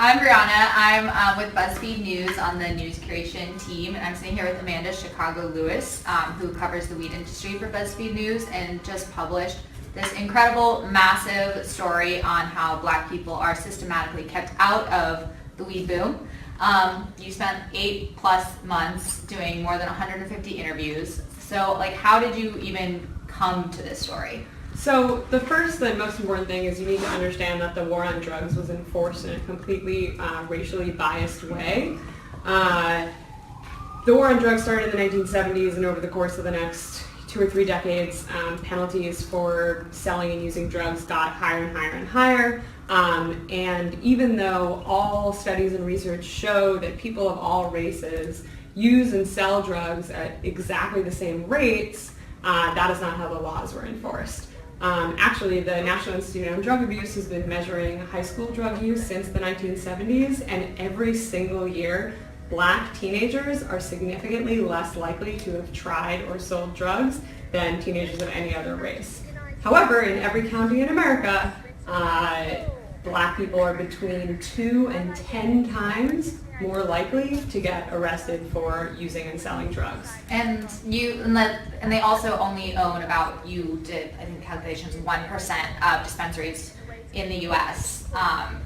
I'm Brianna. I'm with BuzzFeed News on the news creation team, and I'm sitting here with Amanda Chicago-Lewis, who covers the weed industry for BuzzFeed News and just published this incredible, massive story on how Black people are systematically kept out of the weed boom. You spent 8+ months doing more than 150 interviews. So, how did you even come to this story? So the first and most important thing is you need to understand that the war on drugs was enforced in a completely racially biased way. The war on drugs started in the 1970s, and over the course of the next 2 or 3 decades, penalties for selling and using drugs got higher and higher and higher. And even though all studies and research show that people of all races use and sell drugs at exactly the same rates, that is not how the laws were enforced. Actually, the National Institute on Drug Abuse has been measuring high school drug use since the 1970s, and every single year, Black teenagers are significantly less likely to have tried or sold drugs than teenagers of any other race. However, in every county in America, Black people are between 2 and 10 times more likely to get arrested for using and selling drugs. And they also only own about, you did, I think, calculations, 1% of dispensaries in the U.S.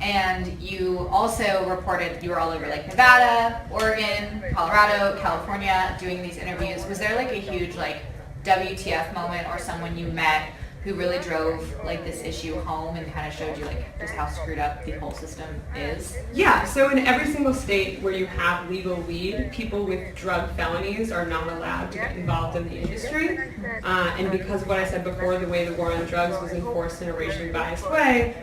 And you also reported you were all over Nevada, Oregon, Colorado, California doing these interviews. Was there a huge WTF moment or someone you met who really drove this issue home and kind of showed you just how screwed up the whole system is? Yeah, so in every single state where you have legal weed, people with drug felonies are not allowed to get involved in the industry. And because of what I said before, the way the war on drugs was enforced in a racially biased way,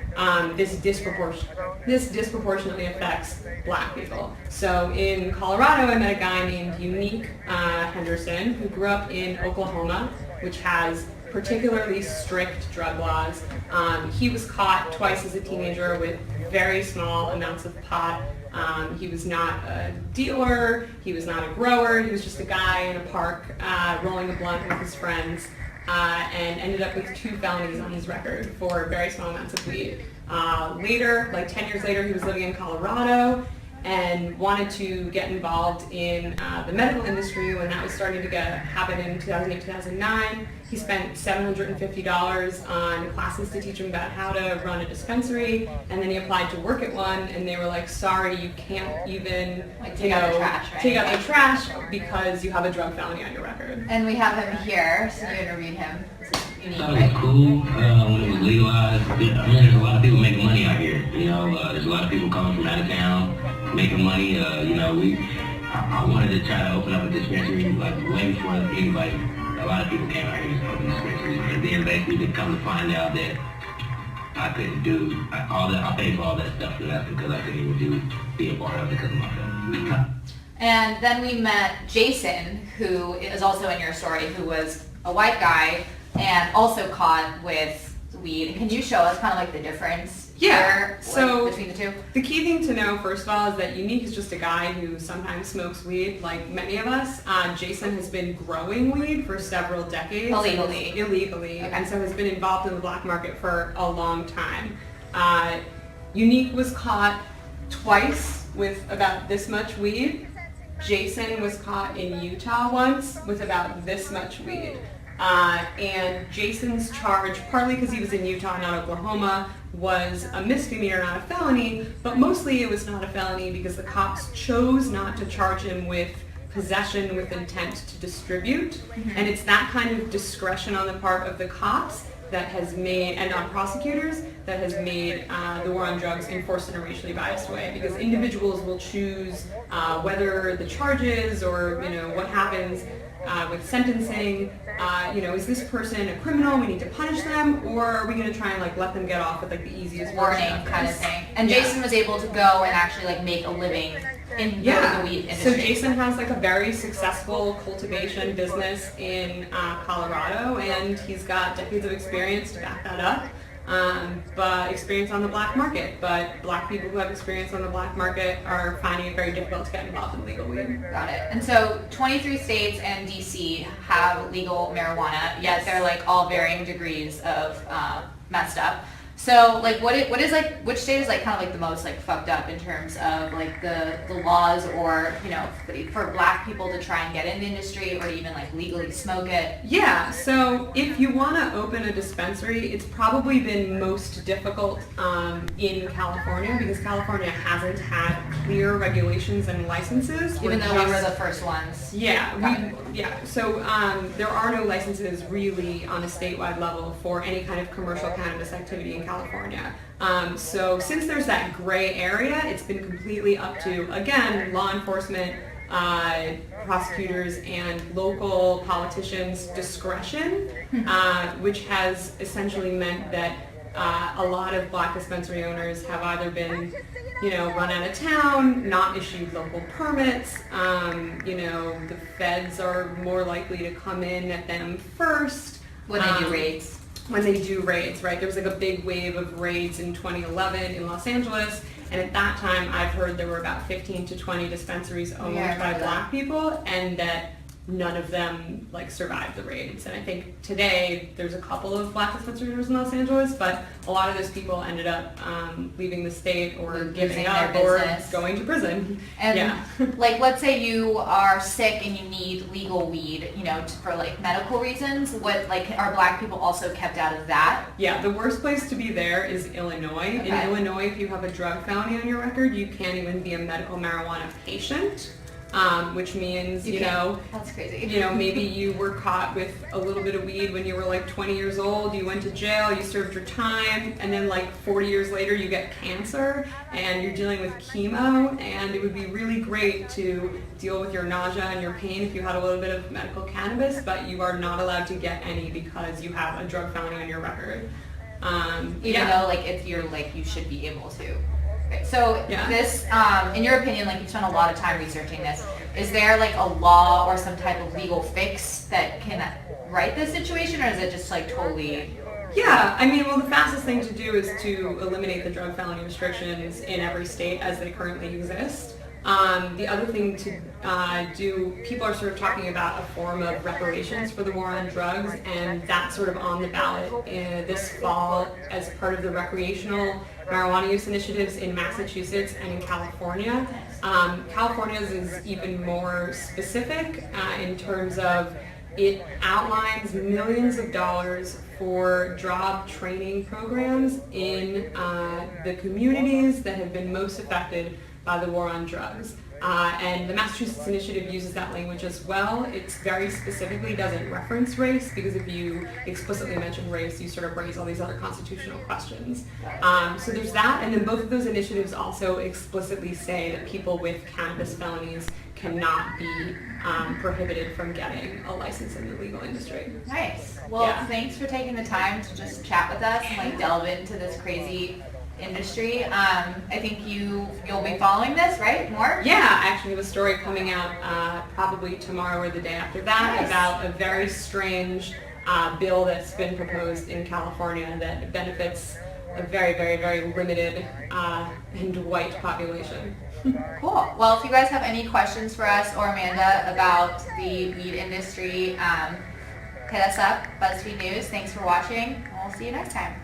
this disproportionately affects Black people. So in Colorado, I met a guy named Unique Henderson who grew up in Oklahoma, which has particularly strict drug laws. He was caught twice as a teenager with very small amounts of pot. He was not a dealer, he was not a grower, he was just a guy in a park rolling a blunt with his friends, and ended up with 2 felonies on his record for very small amounts of weed. Later, 10 years later, he was living in Colorado and wanted to get involved in the medical industry when that was starting to happen in 2008, 2009. He spent $750 on classes to teach him about how to run a dispensary, and then he applied to work at one, and they were like, sorry, you can't even take out the trash, right? Take out the trash because you have a drug felony on your record. And we have him here, so you interviewed him. I thought it was cool when it was legalized. There's a lot of people making money out here. There's a lot of people coming from out of town making money. I wanted to try to open up a dispensary way before anybody. A lot of people came out here to open dispensaries, and then basically to come to find out that I couldn't do all that. I paid for all that stuff, and that's because I couldn't even be a part of it because of my family. And then we met Jason, who is also in your story, who was a white guy and also caught with weed. And can you show us kind of the difference here, so between the two? The key thing to know, first of all, is that Unique is just a guy who sometimes smokes weed, like many of us. Jason has been growing weed for several decades. Illegally, okay. And so has been involved in the black market for a long time. Unique was caught twice with about this much weed. Jason was caught in Utah once with about this much weed. And Jason's charge, partly because he was in Utah, not Oklahoma, was a misdemeanor, not a felony, but mostly it was not a felony because the cops chose not to charge him with possession with intent to distribute. Mm-hmm. And it's that kind of discretion on the part of the cops that has made, and on prosecutors, that has made the war on drugs enforced in a racially biased way, because individuals will choose whether the charges or what happens with sentencing, is this person a criminal, we need to punish them, or are we going to try and let them get off with the easiest warning kind of thing? And Jason was able to go and actually make a living in the weed industry. So Jason has a very successful cultivation business in Colorado, and he's got decades of experience to back that up. But experience on the black market. But Black people who have experience on the black market are finding it very difficult to get involved in legal weed. Got it. And so 23 states and DC have legal marijuana, yet they're all varying degrees of messed up. So like what is like which state is like kind of like the most like fucked up in terms of like the laws or for black people to try and get in the industry or to even like legally smoke it? Yeah, so if you want to open a dispensary, it's probably been most difficult in California because California hasn't had clear regulations and licenses. Even though we were the first ones. Yeah, So there are no licenses really on a statewide level for any kind of commercial cannabis activity in California. So since there's that gray area, it's been completely up to, again, law enforcement, prosecutors, and local politicians' discretion, which has essentially meant that a lot of black dispensary owners have either been, run out of town, not issued local permits. The feds are more likely to come in at them first. When they do raids. When they do raids, right? There was like a big wave of raids in 2011 in Los Angeles, and at that time I've heard there were about 15 to 20 dispensaries owned by black people, and that none of them survived the raids. And I think today there's a couple of black dispensary owners in Los Angeles, but a lot of those people ended up leaving the state or giving up or going to prison. And let's say you are sick and you need legal weed, for medical reasons. Are black people also kept out of that? Yeah, the worst place to be there is Illinois. Okay. In Illinois, if you have a drug felony on your record, you can't even be a medical marijuana patient. Which means, that's crazy. Maybe you were caught with a little bit of weed when you were 20 years old, you went to jail, you served your time, and then 40 years later you get cancer and you're dealing with chemo, and it would be really great to deal with your nausea and your pain if you had a little bit of medical cannabis, but you are not allowed to get any because you have a drug felony on your record. Even though if you're you should be able to. So this, in your opinion, you've spent a lot of time researching this, is there a law or some type of legal fix that can right this situation, or is it just totally... Yeah, the fastest thing to do is to eliminate the drug felony restrictions in every state as they currently exist. The other thing to do, people are sort of talking about a form of reparations for the war on drugs, and that's sort of on the ballot this fall as part of the recreational marijuana use initiatives in Massachusetts and in California. California's is even more specific in terms of it outlines millions of dollars for job training programs in the communities that have been most affected by the war on drugs. And the Massachusetts initiative uses that language as well. It very specifically doesn't reference race, because if you explicitly mention race, you sort of raise all these other constitutional questions. So there's that, and then both of those initiatives also explicitly say that people with cannabis felonies cannot be prohibited from getting a license in the legal industry. Nice. Well, thanks for taking the time to just chat with us and delve into this crazy industry. I think you'll be following this, right? More? Yeah, I actually have a story coming out probably tomorrow or the day after that about a very strange bill that's been proposed in California that benefits a very, very, very limited and white population. Cool. Well, if you guys have any questions for us or Amanda about the weed industry, hit us up, BuzzFeed News. Thanks for watching, and we'll see you next time.